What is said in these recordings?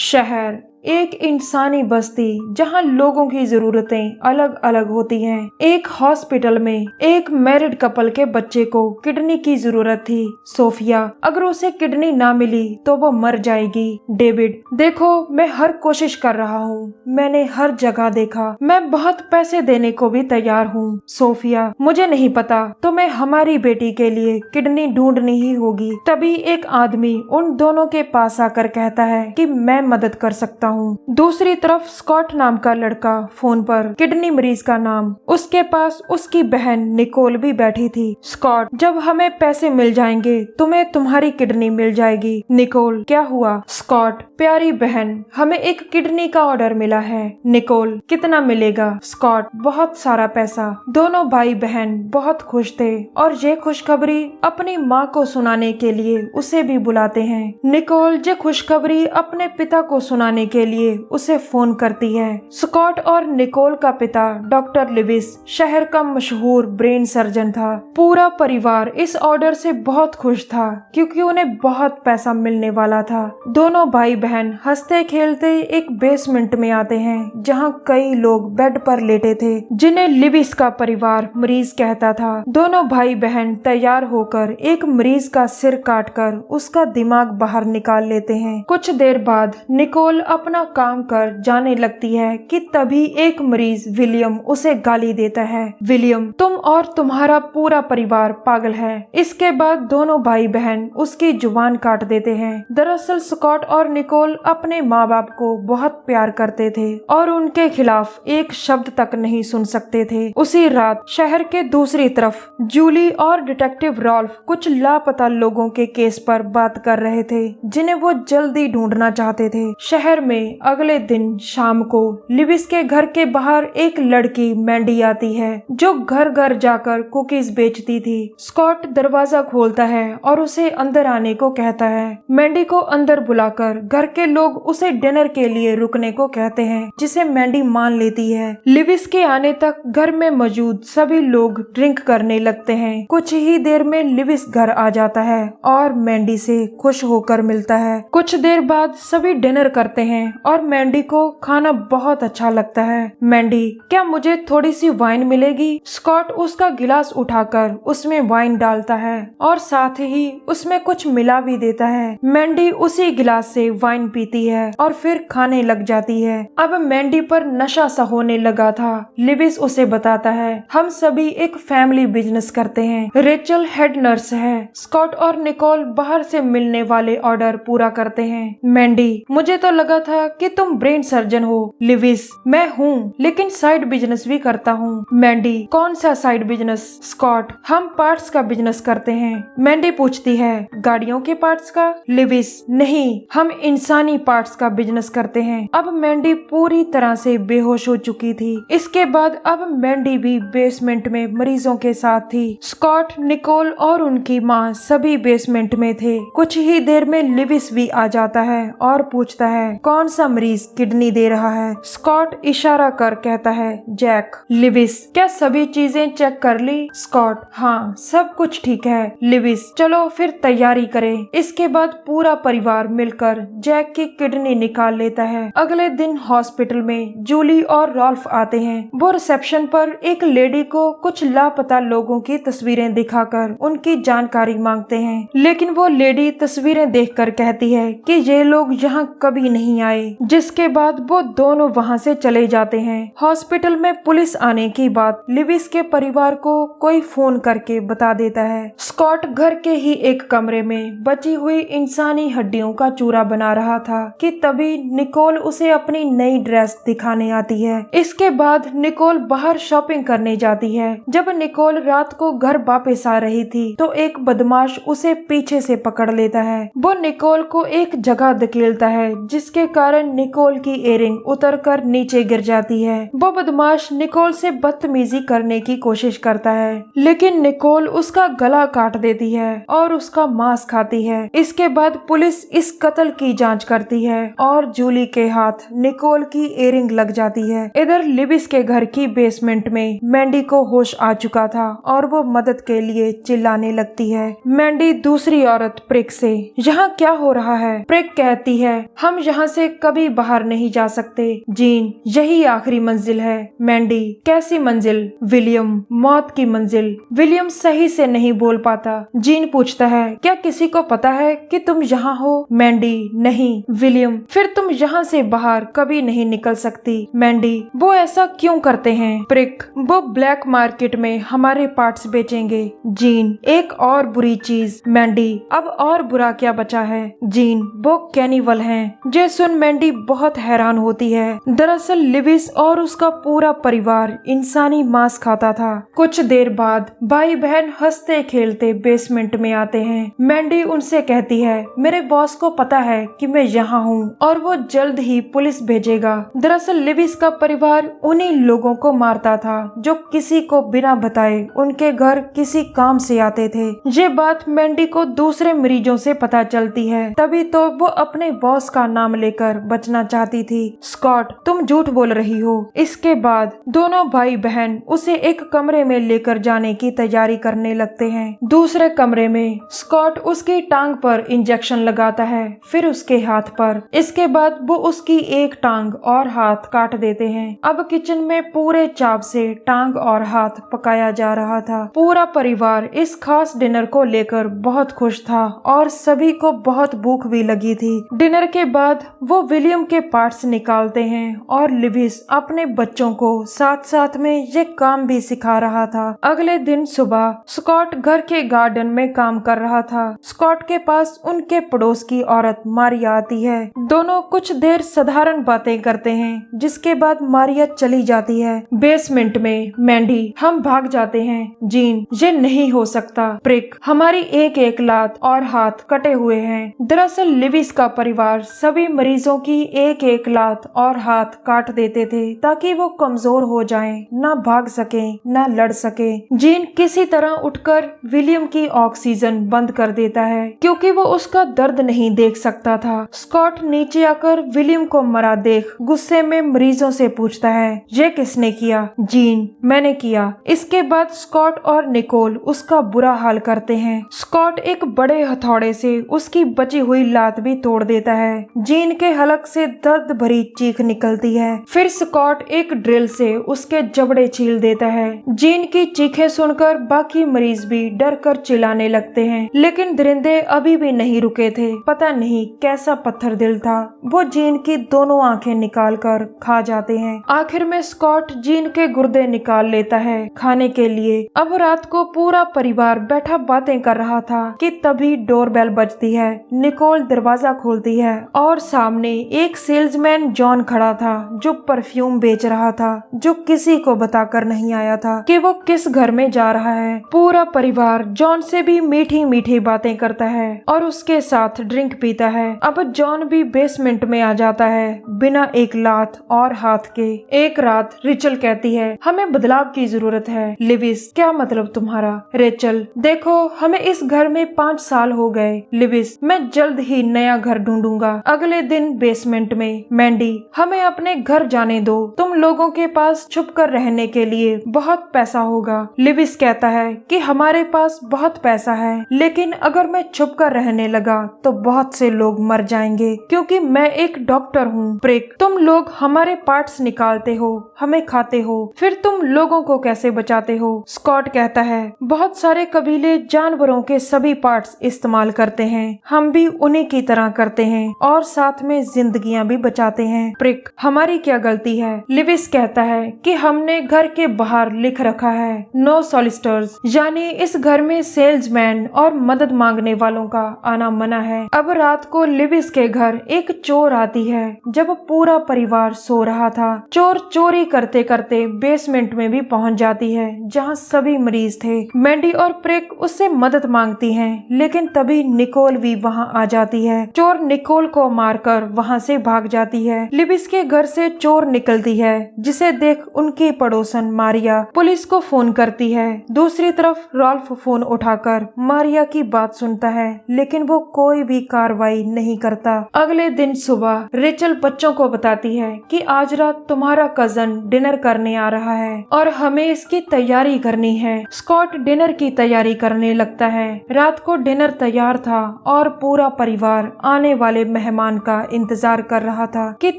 शहर एक इंसानी बस्ती जहां लोगों की जरूरतें अलग अलग होती हैं। एक हॉस्पिटल में एक मैरिड कपल के बच्चे को किडनी की जरूरत थी। सोफिया, अगर उसे किडनी ना मिली तो वो मर जाएगी। डेविड, देखो मैं हर कोशिश कर रहा हूँ, मैंने हर जगह देखा, मैं बहुत पैसे देने को भी तैयार हूँ। सोफिया, मुझे नहीं पता, तुम्हें हमारी बेटी के लिए किडनी ढूंढनी ही होगी। तभी एक आदमी उन दोनों के पास आकर कहता है कि मैं मदद कर सकता हूँ। दूसरी तरफ स्कॉट नाम का लड़का फोन पर किडनी मरीज का नाम, उसके पास उसकी बहन निकोल भी बैठी थी। स्कॉट, जब हमें पैसे मिल जाएंगे तुम्हें तुम्हारी किडनी मिल जाएगी। निकोल, क्या हुआ? स्कॉट, प्यारी बहन, हमें एक किडनी का ऑर्डर मिला है। निकोल, कितना मिलेगा? स्कॉट, बहुत सारा पैसा। दोनों भाई बहन बहुत खुश थे और ये खुशखबरी अपनी माँ को सुनाने के लिए उसे भी बुलाते हैं। निकोल ये खुशखबरी अपने पिता को सुनाने के लिए उसे फोन करती है। स्कॉट और निकोल का पिता डॉक्टर लिविस शहर का मशहूर ब्रेन सर्जन था। पूरा परिवार इस ऑर्डर से बहुत खुश था क्योंकि उन्हें बहुत पैसा मिलने वाला था। दोनों भाई बहन हंसते खेलते एक बेसमेंट में आते हैं जहां कई लोग बेड पर लेटे थे जिन्हें लिविस का परिवार मरीज कहता था। दोनों भाई बहन तैयार होकर एक मरीज का सिर काटकर उसका दिमाग बाहर निकाल लेते हैं। कुछ देर बाद निकोल अपना काम कर जाने लगती है कि तभी एक मरीज विलियम उसे गाली देता है। विलियम, तुम और तुम्हारा पूरा परिवार पागल है। इसके बाद दोनों भाई बहन उसकी जुबान काट देते हैं। दरअसल स्कॉट और निकोल अपने माँ बाप को बहुत प्यार करते थे और उनके खिलाफ एक शब्द तक नहीं सुन सकते थे। उसी रात शहर के दूसरी तरफ जूली और डिटेक्टिव रॉल्फ कुछ लापता लोगों के केस पर बात कर रहे थे जिन्हें वो जल्दी ढूंढना चाहते थे। शहर में अगले दिन शाम को लिविस के घर के बाहर एक लड़की मैंडी आती है जो घर घर जाकर कुकीज बेचती थी। स्कॉट दरवाजा खोलता है और उसे अंदर आने को कहता है। मैंडी को अंदर बुलाकर घर के लोग उसे डिनर के लिए रुकने को कहते हैं जिसे मैंडी मान लेती है। लिविस के आने तक घर में मौजूद सभी लोग ड्रिंक करने लगते हैं। कुछ ही देर में लिविस घर आ जाता है और मैंडी से खुश होकर मिलता है। कुछ देर बाद सभी डिनर करते हैं और मैंडी को खाना बहुत अच्छा लगता है। मैंडी, क्या मुझे थोड़ी सी वाइन मिलेगी? स्कॉट उसका गिलास उठाकर उसमें वाइन डालता है और साथ ही उसमें कुछ मिला भी देता है। मैंडी उसी गिलास से वाइन पीती है और फिर खाने लग जाती है। अब मैंडी पर नशा सा होने लगा था। लिविस उसे बताता है, हम सभी एक फैमिली बिजनेस करते हैं। रेचल हेड नर्स है। स्कॉट और निकोल बाहर से मिलने वाले ऑर्डर पूरा करते हैं। मैंडी, मुझे तो लगा था कि तुम ब्रेन सर्जन हो। लिविस, मैं हूँ, लेकिन साइड बिजनेस भी करता हूँ। मैंडी, कौन सा साइड बिजनेस? स्कॉट, हम पार्ट्स का बिजनेस करते हैं। मैंडी पूछती है, गाड़ियों के पार्ट्स का? लिविस, नहीं, हम इंसानी पार्ट्स का बिजनेस करते हैं। अब मैंडी पूरी तरह से बेहोश हो चुकी थी। इसके बाद अब मैंडी भी बेसमेंट में मरीजों के साथ थी। स्कॉट, निकोल और उनकी माँ सभी बेसमेंट में थे। कुछ ही देर में लिविस भी आ जाता है और पूछता है, कौन सा मरीज किडनी दे रहा है? स्कॉट इशारा कर कहता है, जैक। लिविस, क्या सभी चीजें चेक कर ली? स्कॉट, हाँ, सब कुछ ठीक है। लिविस, चलो फिर तैयारी करें। इसके बाद पूरा परिवार मिलकर जैक की किडनी निकाल लेता है। अगले दिन हॉस्पिटल में जूली और रॉल्फ आते हैं। वो रिसेप्शन पर एक लेडी को कुछ लापता लोगों की तस्वीरें दिखाकर उनकी जानकारी मांगते हैं, लेकिन वो लेडी तस्वीरें देखकर कहती है कि ये लोग यहाँ कभी नहीं आए। जिसके बाद वो दोनों वहाँ से चले जाते हैं। हॉस्पिटल में पुलिस आने की बात लिविस के परिवार को कोई फोन करके बता देता है। स्कॉट घर के ही एक कमरे में बची हुई इंसानी हड्डियों का चूरा बना रहा था कि तभी निकोल उसे अपनी नई ड्रेस दिखाने आती है। इसके बाद निकोल बाहर शॉपिंग करने जाती है। जब निकोल रात को घर वापस आ रही थी तो एक बदमाश उसे पीछे से पकड़ लेता है। वो निकोल को एक जगह धकेलता है जिसके कारण निकोल की इयररिंग उतरकर नीचे गिर जाती है। वो बदमाश निकोल से बदतमीजी करने की कोशिश करता है, लेकिन निकोल उसका गला काट देती है और उसका मांस खाती है। इसके बाद पुलिस इस कत्ल की जांच करती है और जूली के हाथ निकोल की इयररिंग लग जाती है। इधर लिविस के घर की बेसमेंट में मैंडी को होश आ चुका था और वो मदद के लिए चिल्लाने लगती है। मैंडी दूसरी औरत प्रिक से, यहाँ क्या हो रहा है? प्रिक कहती है, हम यहाँ से कभी बाहर नहीं जा सकते। जीन, यही आखिरी मंजिल है। मैंडी, कैसी मंजिल? विलियम, मौत की मंजिल। विलियम सही से नहीं बोल पाता। जीन पूछता है, क्या किसी को पता है कि तुम यहाँ हो? मैंडी, नहीं। विलियम, फिर तुम यहाँ से बाहर कभी नहीं निकल सकती। मैंडी, वो ऐसा क्यों करते हैं? प्रिक, वो ब्लैक मार्केट में हमारे पार्ट्स बेचेंगे। जीन, एक और बुरी चीज। मैंडी, अब और बुरा क्या बचा है? जीन, वो कैनिवल हैं। ये सुन मैंडी बहुत हैरान होती है। दरअसल लिविस और उसका पूरा परिवार इंसानी मांस खाता था। कुछ देर बाद भाई बहन हंसते खेलते बेसमेंट में आते हैं। मैंडी उनसे कहती है, मेरे बॉस को पता है कि मैं यहाँ हूँ और वो जल्द ही पुलिस भेजेगा। दरअसल लिविस का परिवार उन्हीं लोगों को मारता था जो किसी को बिना बताए उनके घर किसी काम से आते थे। ये बात मैंडी को दूसरे मरीजों से पता चलती है, तभी तो वो अपने बॉस का नाम लेकर बचना चाहती थी। स्कॉट, तुम झूठ बोल रही हो। इसके बाद दोनों भाई बहन उसे एक कमरे में लेकर जाने की तैयारी करने लगते हैं। दूसरे कमरे में स्कॉट उसकी टांग पर इंजेक्शन लगाता है, फिर उसके हाथ पर। इसके बाद वो उसकी एक टांग और हाथ काट देते हैं। अब किचन में पूरे चाव से टांग और हाथ पकाया जा रहा था। पूरा परिवार इस खास डिनर को लेकर बहुत खुश था और सभी को बहुत भूख भी लगी थी। डिनर के बाद वो विलियम के पार्ट्स निकालते हैं और लिविस अपने बच्चों को साथ साथ में ये काम भी सिखा रहा था। अगले दिन सुबह स्कॉट घर के गार्डन में काम कर रहा था। स्कॉट के पास उनके पड़ोस की औरत मारिया आती है। दोनों कुछ देर साधारण बातें करते हैं, जिसके बाद मारिया चली जाती है। बेसमेंट में मैंडी, हम भाग जाते हैं। जीन, ये नहीं हो सकता। प्रिक, हमारी एक एक लात और हाथ कटे हुए हैं। दरअसल लिविस का परिवार सभी मरीजों की एक एक लात और हाथ काट देते थे ताकि वो कमजोर हो जाएं, ना भाग सके ना लड़ सके। जीन किसी तरह उठकर विलियम की ऑक्सीजन बंद कर देता है क्योंकि वो उसका दर्द नहीं देख सकता था। स्कॉट नीचे आकर विलियम को मरा देख गुस्से में मरीजों से पूछता है, ये किसने किया? जीन, मैंने किया। इसके बाद स्कॉट और निकोल उसका बुरा हाल करते हैं। स्कॉट एक बड़े हथौड़े से उसकी बची हुई लात भी तोड़ देता है। जीन के हलक से दर्द भरी चीख निकलती है। फिर स्कॉट एक ड्रिल से उसके जबड़े छील देता है। जीन की चीखें सुनकर बाकी मरीज भी डर कर चिल्लाने लगते हैं, लेकिन दरिंदे अभी भी नहीं रुके थे। पता नहीं कैसा पत्थर दिल था, वो जीन की दोनों आंखें निकाल कर खा जाते हैं। आखिर में स्कॉट जीन के गुर्दे निकाल लेता है खाने के लिए। अब रात को पूरा परिवार बैठा बातें कर रहा था कि तभी डोरबेल बजती है। निकोल दरवाजा खोलती है और सामने एक सेल्समैन जॉन खड़ा था जो परफ्यूम बेच रहा था, जो किसी को बताकर नहीं आया था कि वो किस घर में जा रहा है। पूरा परिवार जॉन से भी मीठी मीठी बातें करता है और उसके साथ ड्रिंक पीता है। अब जॉन भी बेसमेंट में आ जाता है बिना एक लात और हाथ के। एक रात रेचल कहती है, हमें बदलाव की जरूरत है। लिविस, क्या मतलब तुम्हारा? रेचल, देखो हमें इस घर में 5 साल हो गए। लिविस, मैं जल्द ही नया घर ढूंढूंगा। अगले दिन बेसमेंट में मैंडी, हमें अपने घर जाने दो, तुम लोगों के पास छुप कर रहने के लिए बहुत पैसा होगा। लिविस कहता है कि हमारे पास बहुत पैसा है, लेकिन अगर मैं छुप कर रहने लगा तो बहुत से लोग मर जाएंगे क्योंकि मैं एक डॉक्टर हूँ। प्रिक, तुम लोग हमारे पार्ट्स निकालते हो, हमें खाते हो, फिर तुम लोगों को कैसे बचाते हो? स्कॉट कहता है, बहुत सारे कबीले जानवरों के सभी पार्ट्स इस्तेमाल करते हैं, हम भी उन्हीं की तरह करते हैं और साथ में जिंदगियां भी बचाते हैं। प्रिक, हमारी क्या गलती है? लिविस कहता है कि हमने घर के बाहर लिख रखा है, नो सॉलिसिटर्स, यानी इस घर में सेल्समैन और मदद मांगने वालों का आना मना है। अब रात को लिविस के घर एक चोर आती है जब पूरा परिवार सो रहा था। चोर चोरी करते करते बेसमेंट में भी पहुंच जाती है जहां सभी मरीज थे। मैंडी और प्रिक उससे मदद मांगती हैं, लेकिन तभी निकोल भी वहां आ जाती है। चोर निकोल को मारकर वहां से भाग जाती है। लिविस के घर से चोर निकलती है, जिसे देख उनकी पड़ोसन मारिया पुलिस को फोन करती है। दूसरी तरफ रॉल्फ फोन उठाकर मारिया की बात सुनता है, लेकिन वो कोई भी कार्रवाई नहीं करता। अगले दिन सुबह रेचल बच्चों को बताती है कि आज रात तुम्हारा कजन डिनर करने आ रहा है और हमें इसकी तैयारी करनी है। स्कॉट डिनर की तैयारी करने लगता है। रात को डिनर तैयार था और पूरा परिवार आने वाले मेहमान का इंतजार कर रहा था कि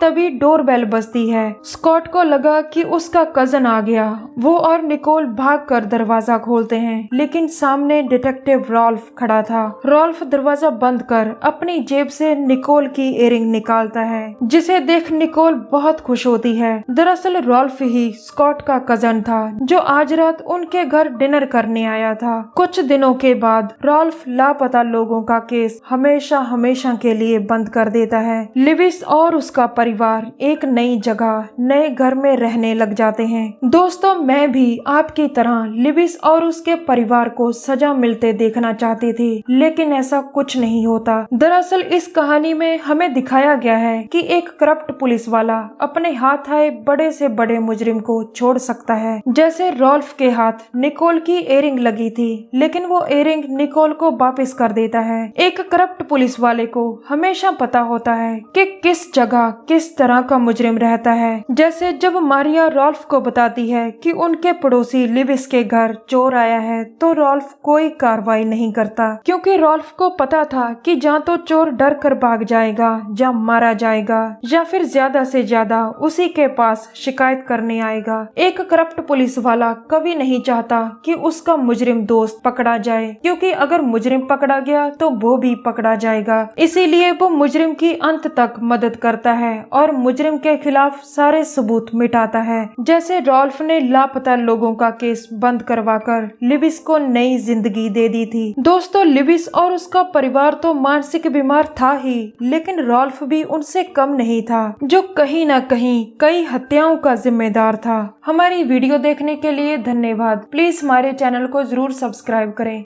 तभी डोरबेल बजती है। स्कॉट को लगा कि उसका कजन आ गया। वो और निकोल भागकर दरवाजा खोलते हैं, लेकिन सामने डिटेक्टिव रॉल्फ खड़ा था। रॉल्फ दरवाजा बंद कर अपनी जेब से निकोल की इयररिंग निकालता है, जिसे देख निकोल बहुत खुश होती है। दरअसल रॉल्फ ही स्कॉट का कजन था, जो आज रात उनके घर डिनर करने आया था। कुछ दिनों के बाद रॉल्फ लापता लोगों का केस हमेशा हमेशा के लिए बंद कर देता है। लिविस और उसका परिवार एक नई जगह, नए घर में रहने लग जाते हैं। दोस्तों, मैं भी आपकी तरह लिविस और उसके परिवार को सजा मिलते देखना चाहती थी, लेकिन ऐसा कुछ नहीं होता। दरअसल इस कहानी में हमें दिखाया गया है कि एक करप्ट पुलिस वाला अपने हाथ आए बड़े से बड़े मुजरिम को छोड़ सकता है। जैसे रॉल्फ के हाथ निकोल की इयररिंग लगी थी, लेकिन वो इयररिंग निकोल को वापस कर देता है। एक करप्ट पुलिस वाले को हमेशा पता होता है कि किस जगह किस तरह का मुजरिम रहता है। जैसे जब मारिया रॉल्फ को बताती है कि उनके पड़ोसी लिविस के घर चोर आया है, तो रॉल्फ कोई कार्रवाई नहीं करता, क्योंकि रॉल्फ को पता था कि या तो चोर डर कर भाग जाएगा, या मारा जाएगा, या फिर ज्यादा से ज्यादा उसी के पास शिकायत करने आएगा। एक करप्ट पुलिस वाला कभी नहीं चाहता कि उसका मुजरिम दोस्त पकड़ा जाए, क्योंकि अगर मुजरिम पकड़ा गया तो वो भी पकड़ा जाएगा। इसीलिए वो मुजरिम की अंत तक मदद करता है और मुजरिम के खिलाफ सारे सबूत मिटाता है। जैसे रॉल्फ ने लापता लोगों का केस बंद करवाकर लिविस को नई जिंदगी दे दी थी। दोस्तों, लिविस और उसका परिवार तो मानसिक बीमार था ही, लेकिन रॉल्फ भी उनसे कम नहीं था, जो कहीं न कहीं कई हत्याओं का जिम्मेदार था। हमारी वीडियो देखने के लिए धन्यवाद। प्लीज हमारे चैनल को जरूर सब्सक्राइब करें।